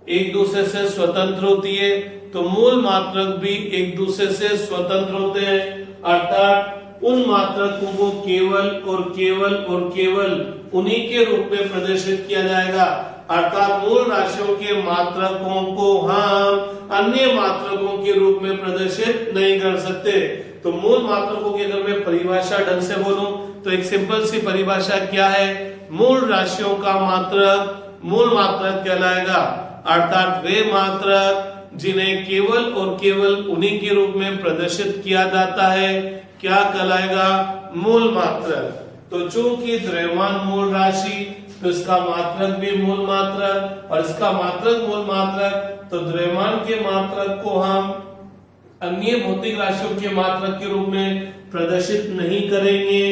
Speaker 1: एक दूसरे से स्वतंत्र होती है तो मूल मात्रक भी एक दूसरे से स्वतंत्र होते हैं, अर्थात उन मात्रकों को केवल और केवल उन्हीं के रूप में प्रदर्शित किया जाएगा। अर्थात मूल राशियों के मात्रकों को हम अन्य मात्रकों के रूप में प्रदर्शित नहीं कर सकते। तो मूल मात्रकों की अगर मैं परिभाषा ढंग से बोलूं तो एक सिंपल सी परिभाषा क्या है? मूल राशियों का मात्रक मूल मात्रक कहलाएगा, अर्थात वे मात्रक जिन्हें केवल और केवल उन्हीं के रूप में प्रदर्शित किया जाता है क्या कहलाएगा? मूल मात्रक। तो चूंकि द्रव्यमान मूल राशि तो इसका मात्रक भी मूल मात्रक, और इसका मात्रक मूल मात्रक, तो द्रव्यमान के मात्रक को हम अन्य भौतिक राशियों के मात्रक के रूप में प्रदर्शित नहीं करेंगे।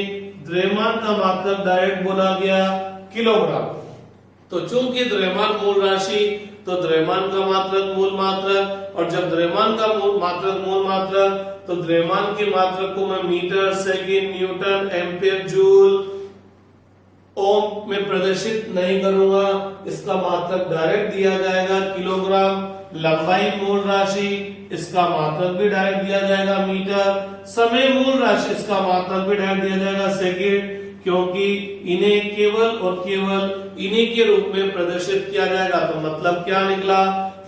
Speaker 1: द्रव्यमान का मात्रक डायरेक्ट बोला गया किलोग्राम। तो चूंकि द्रव्यमान मूल राशि तो द्रव्यमान का मात्रक मूल मात्रक, और जब द्रव्यमान का मात्रक मूल मात्रक तो द्रव्यमान के मात्रक को मैं metre, second, newton, ampere, joule, ohm में प्रदर्शित नहीं करूंगा। इसका मात्रक डायरेक्ट दिया जाएगा किलोग्राम। लंबाई मूल राशि, इसका मात्रक भी डायरेक्ट दिया जाएगा मीटर। समय मूल राशि, इसका मात्रक भी डायरेक्ट दिया जाएगा सेकंड, क्योंकि इन्हें केवल और केवल इन्हीं के रूप में प्रदर्शित किया जाएगा। तो मतलब क्या निकला,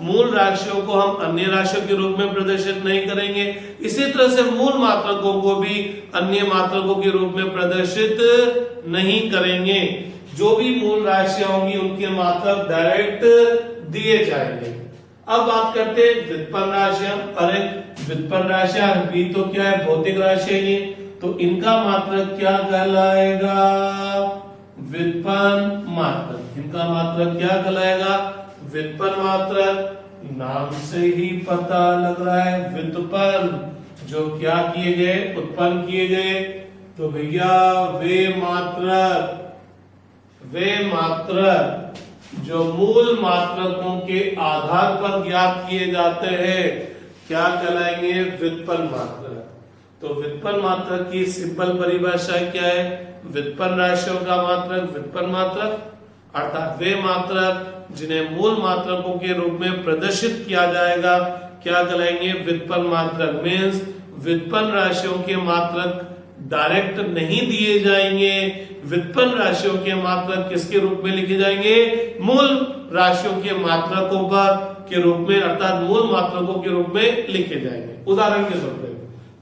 Speaker 1: मूल राशियों को हम अन्य राशियों के रूप में प्रदर्शित नहीं करेंगे। इसी तरह से मूल मात्रकों को भी अन्य मात्रकों के रूप में प्रदर्शित नहीं करेंगे। जो भी मूल राशियां होंगी उनके मात्रक डायरेक्ट दिए जाएंगे। अब बात करते हैं व्युत्पन्न राशियां। अरे व्युत्पन्न राशियां भी तो क्या है, भौतिक राशियां ही, तो इनका मात्रक क्या कहलाएगा, व्युत्पन्न मात्रक। इनका मात्रक क्या कहलाएगा, व्युत्पन्न मात्रक। नाम से ही पता लग रहा है व्युत्पन्न, जो क्या किए गए, उत्पन्न किए गए। तो भैया वे मात्रक जो मूल मात्रकों के आधार पर ज्ञात किए जाते हैं क्या कहलाएंगे, व्युत्पन्न मात्रक। तो व्युत्पन्न मात्रक की सिंपल परिभाषा क्या है, व्युत्पन्न राशियों का मात्रक व्युत्पन्न मात्रक, अर्थात वे मात्रक जिन्हें मूल मात्रकों के रूप में प्रदर्शित किया जाएगा क्या कहलाएंगे, व्युत्पन्न मात्रक। मीन्स व्युत्पन्न राशियों के मात्रक डायरेक्ट नहीं दिए जाएंगे। व्युत्पन्न राशियों के मात्रक किसके रूप में लिखे जाएंगे, मूल राशियों के मात्रकों पर के रूप में, अर्थात मूल मात्रकों के रूप में लिखे जाएंगे। उदाहरण के तौर पर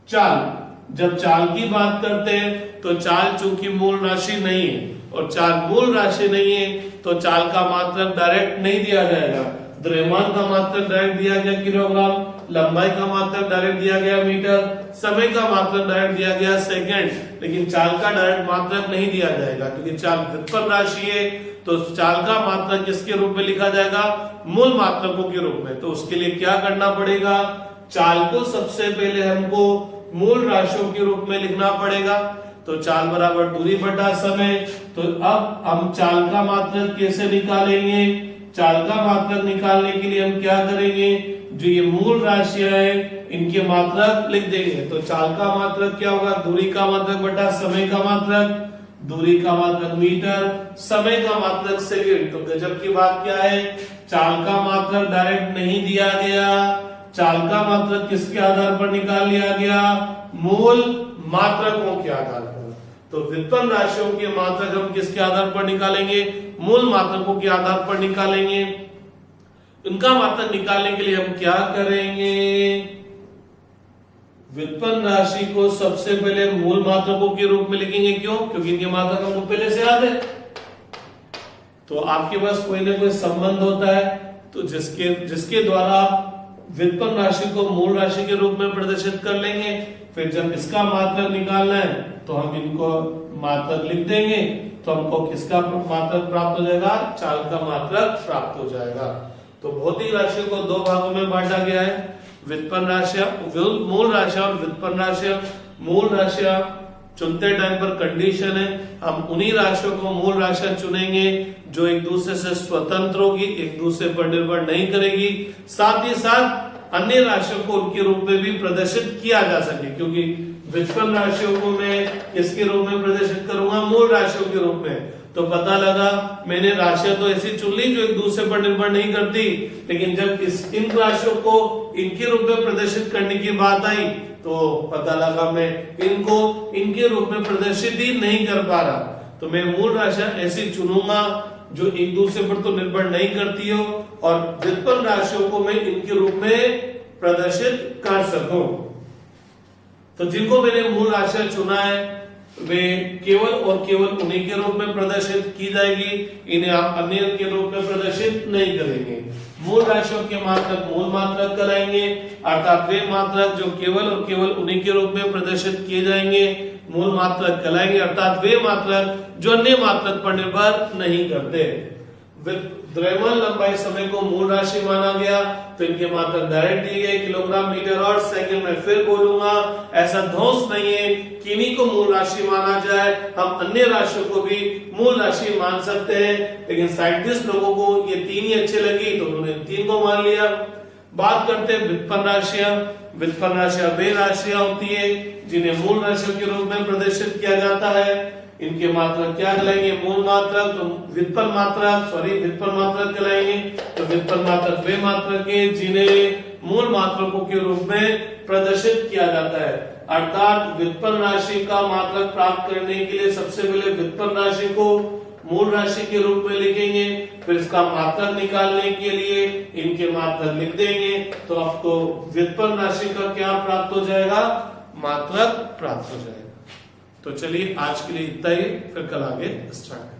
Speaker 1: चाल, जब चाल की बात करते हैं तो चाल चूंकि मूल राशि नहीं है और चाल मूल राशि नहीं है तो चाल का मात्रक डायरेक्ट नहीं दिया जाएगा। द्रव्यमान का मात्रक डायरेक्ट दिया गया किलोग्राम, लंबाई का मात्रक डायरेक्ट दिया गया मीटर, समय का मात्रक डायरेक्ट दिया गया सेकंड, लेकिन चाल का डायरेक्ट मात्रक नहीं दिया जाएगा क्योंकि चाल व्युत्पन्न राशि है। तो चाल का मात्रक किसके रूप में लिखा जाएगा, मूल मात्रकों के रूप में। तो उसके लिए क्या करना पड़ेगा, चाल को सबसे पहले हमको मूल राशियों के रूप में लिखना पड़ेगा। तो चाल बराबर दूरी बटा समय। तो अब हम चाल का मात्रक कैसे निकालेंगे, चाल का मात्रक निकालने के लिए हम क्या करेंगे, जो ये मूल राशियां है इनके मात्रक लिख देंगे। तो चाल का मात्रक क्या होगा, दूरी का मात्रक बटा समय का मात्रक, दूरी का मात्रक मीटर, समय का मात्रक सेकंड। तो गजब की बात क्या है, चाल का मात्रक डायरेक्ट नहीं दिया गया, चाल का मात्रक किसके आधार पर निकाल लिया गया, मूल मात्रकों के आधार पर। तो व्युत्पन्न राशियों के मात्रक हम किसके आधार पर निकालेंगे, मूल मात्रकों के आधार पर निकालेंगे। इनका मात्रक निकालने के लिए हम क्या करेंगे, व्युत्पन्न राशि को सबसे पहले मूल मात्रकों के रूप में लिखेंगे। क्यों, क्योंकि इनके मात्रक हमको पहले से याद है। तो आपके पास कोई ना कोई संबंध होता है तो जिसके द्वारा व्युत्पन्न राशि को मूल राशि के रूप में प्रदर्शित कर लेंगे। फिर जब इसका मात्रक निकालना है तो हम इनको मात्रक लिख देंगे, तो हमको किसका मात्रक प्राप्त हो जाएगा, चाल का मात्रक प्राप्त हो जाएगा। तो भौतिक राशियों को दो भागों में बांटा गया है, व्युत्पन्न राशियां, मूल राशियां और व्युत्पन्न राशियां। मूल राशियां चुनते टाइम पर कंडीशन है, हम उन्हीं राशियों को मूल राशियां चुनेंगे जो एक दूसरे से स्वतंत्र होगी, एक दूसरे पर निर्भर नहीं करेगी, साथ ही साथ अन्य राशियों को उनके रूप में भी प्रदर्शित किया जा सके। क्योंकि व्युत्पन्न राशियों को मैं किसके रूप में प्रदर्शित करूंगा, मूल राशियों के रूप में। तो पता लगा मैंने राशियां तो ऐसी चुन ली जो एक दूसरे पर निर्भर नहीं करती, लेकिन जब इन राशियों को इनके रूप में प्रदर्शित करने की बात आई तो पता लगा मैं इनको इनके रूप में प्रदर्शित ही नहीं कर पा रहा। तो मैं मूल राशियां ऐसी चुनूंगा जो एक दूसरे पर तो निर्भर नहीं करती हो और व्युत्पन्न राशियों को मैं इनके रूप में प्रदर्शित कर सकूं। तो जिनको मैंने मूल राशियां चुना है वे केवल और केवल उन्हीं के रूप में प्रदर्शित की जाएगी, इन्हें आप अन्य के रूप में प्रदर्शित नहीं करेंगे। मूल राशियों के मात्रक मूल मात्रक कराएंगे, अर्थात वे मात्रक जो केवल और केवल उन्हीं के रूप में प्रदर्शित किए जाएंगे मूल मात्रक कहलाएंगे, अर्थात वे मात्रक जो अन्य मात्रक पर निर्भर नहीं करते। द्रव्यमान लंबाई समय को मूल राशि माना गया तो इनके मात्रक डायरेक्ट दिए गए किलोग्राम मीटर और सेकंड में। फिर बोलूंगा ऐसा दोष नहीं है कि इन्हीं को मूल राशि माना जाए, हम अन्य राशियों को भी मूल राशि मान सकते हैं, लेकिन साइंटिस्ट लोगों को ये तीन ही अच्छे लगी तो उन्होंने तीन को मान लिया। बात करते हैं व्युत्पन्न राशियां। व्युत्पन्न राशियां वे राशियां होती है जिन्हें मूल राशियों के रूप में प्रदर्शित किया जाता है। इनके मात्रक क्या कहलाएंगे? मूल मात्रक। तो व्युत्पन्न मात्रक कहलाएंगे। तो व्युत्पन्न मात्रक वे मात्रक है जिन्हें मूल मात्रकों के रूप में प्रदर्शित किया जाता है। अर्थात व्युत्पन्न राशि का मात्रक प्राप्त करने के लिए सबसे पहले व्युत्पन्न राशि को मूल राशि के रूप में लिखेंगे, फिर इसका मात्रक निकालने के लिए इनके मात्रक लिख देंगे, तो आपको व्युत्पन्न राशि का क्या प्राप्त हो जाएगा? मात्रक प्राप्त हो जाएगा। तो चलिए आज के लिए इतना ही, फिर कल आगे स्टार्ट करेंगे।